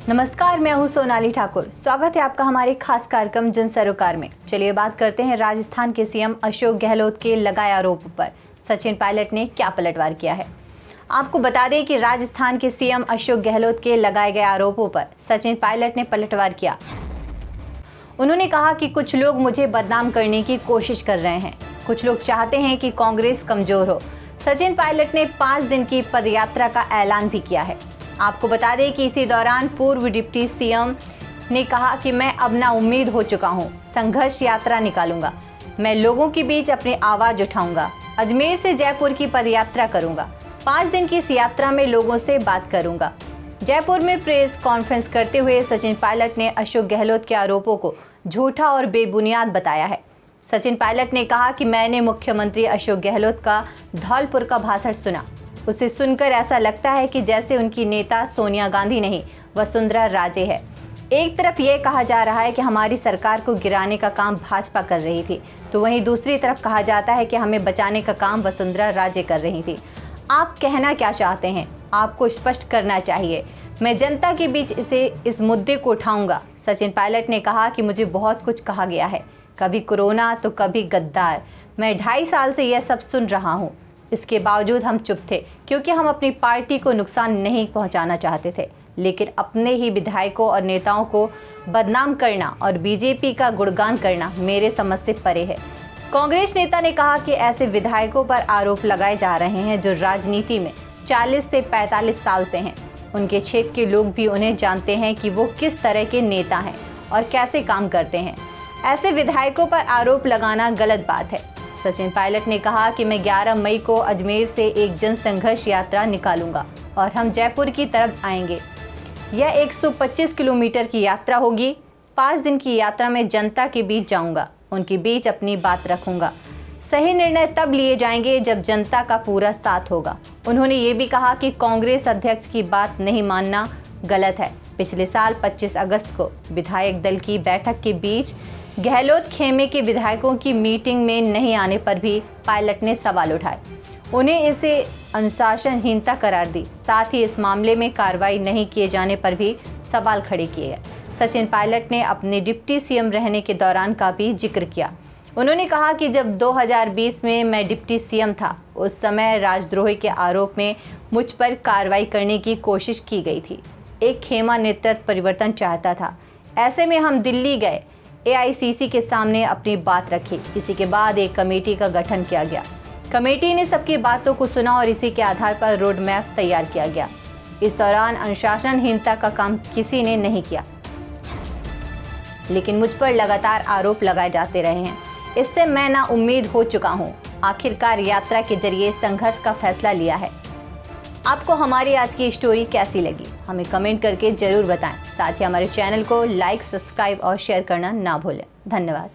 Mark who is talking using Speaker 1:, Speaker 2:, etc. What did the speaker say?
Speaker 1: नमस्कार, मैं हूं सोनाली ठाकुर। स्वागत है आपका हमारे खास कार्यक्रम जन सरोकार में। चलिए बात करते हैं राजस्थान के सीएम अशोक गहलोत के लगाए आरोप पर सचिन पायलट ने क्या पलटवार किया है। आपको बता दें कि राजस्थान के सीएम अशोक गहलोत के लगाए गए आरोपों पर सचिन पायलट ने पलटवार किया। उन्होंने कहा कि कुछ लोग मुझे बदनाम करने की कोशिश कर रहे हैं, कुछ लोग चाहते हैं कि कांग्रेस कमजोर हो। सचिन पायलट ने 5 दिन की पदयात्रा का ऐलान भी किया है। आपको बता दें कि इसी दौरान पूर्व डिप्टी सीएम ने कहा कि मैं अब ना उम्मीद हो चुका हूं, संघर्ष यात्रा निकालूंगा, मैं लोगों के बीच अपनी आवाज उठाऊंगा, अजमेर से जयपुर की पदयात्रा करूंगा, 5 दिन की इस यात्रा में लोगों से बात करूंगा। जयपुर में प्रेस कॉन्फ्रेंस करते हुए सचिन पायलट ने अशोक गहलोत के आरोपों को झूठा और बेबुनियाद बताया है। सचिन पायलट ने कहा कि मैंने मुख्यमंत्री अशोक गहलोत का धौलपुर का भाषण सुना, उसे सुनकर ऐसा लगता है कि जैसे उनकी नेता सोनिया गांधी नहीं, वसुंधरा राजे है। एक तरफ ये कहा जा रहा है कि हमारी सरकार को गिराने का काम भाजपा कर रही थी, तो वहीं दूसरी तरफ कहा जाता है कि हमें बचाने का काम वसुंधरा राजे कर रही थी। आप कहना क्या चाहते हैं, आपको स्पष्ट करना चाहिए। मैं जनता के बीच इस मुद्दे को उठाऊंगा। सचिन पायलट ने कहा कि मुझे बहुत कुछ कहा गया है, कभी कोरोना तो कभी गद्दार। मैं 2.5 साल से यह सब सुन रहा हूँ। इसके बावजूद हम चुप थे, क्योंकि हम अपनी पार्टी को नुकसान नहीं पहुंचाना चाहते थे। लेकिन अपने ही विधायकों और नेताओं को बदनाम करना और बीजेपी का गुणगान करना मेरे समझ से परे है। कांग्रेस नेता ने कहा कि ऐसे विधायकों पर आरोप लगाए जा रहे हैं जो राजनीति में 40 से 45 साल से हैं। उनके क्षेत्र के लोग भी उन्हें जानते हैं कि वो किस तरह के नेता हैं और कैसे काम करते हैं। ऐसे विधायकों पर आरोप लगाना गलत बात है। सचिन पायलट ने कहा कि मैं 11 मई को अजमेर से एक जन संघर्ष यात्रा निकालूंगा और हम जयपुर की तरफ आएंगे। यह 125 किलोमीटर की यात्रा होगी। 5 दिन की यात्रा में जनता के बीच जाऊंगा, उनके बीच अपनी बात रखूंगा। सही निर्णय तब लिए जाएंगे जब जनता का पूरा साथ होगा। उन्होंने ये भी कहा कि कांग्रेस अध्यक्ष की बात नहीं मानना गलत है। पिछले साल 25 अगस्त को विधायक दल की बैठक के बीच गहलोत खेमे के विधायकों की मीटिंग में नहीं आने पर भी पायलट ने सवाल उठाए। उन्हें इसे अनुशासनहीनता करार दी। साथ ही इस मामले में कार्रवाई नहीं किए जाने पर भी सवाल खड़े किए गए। सचिन पायलट ने अपने डिप्टी सीएम रहने के दौरान का भी जिक्र किया। उन्होंने कहा कि जब 2020 में मैं डिप्टी सीएम था, उस समय राजद्रोही के आरोप में मुझ पर कार्रवाई करने की कोशिश की गई थी। एक खेमा नेतृत्व परिवर्तन चाहता था। ऐसे में हम दिल्ली गए, AICC के सामने अपनी बात रखी। इसी के बाद एक कमेटी का गठन किया गया। कमेटी ने सबकी बातों को सुना और इसी के आधार पर रोड मैप तैयार किया गया। इस दौरान अनुशासनहीनता का काम किसी ने नहीं किया, लेकिन मुझ पर लगातार आरोप लगाए जाते रहे हैं। इससे मैं ना उम्मीद हो चुका हूँ। आखिरकार यात्रा के जरिए संघर्ष का फैसला लिया है। आपको हमारी आज की स्टोरी कैसी लगी, हमें कमेंट करके जरूर बताएं। साथ ही हमारे चैनल को लाइक, सब्सक्राइब और शेयर करना ना भूलें। धन्यवाद।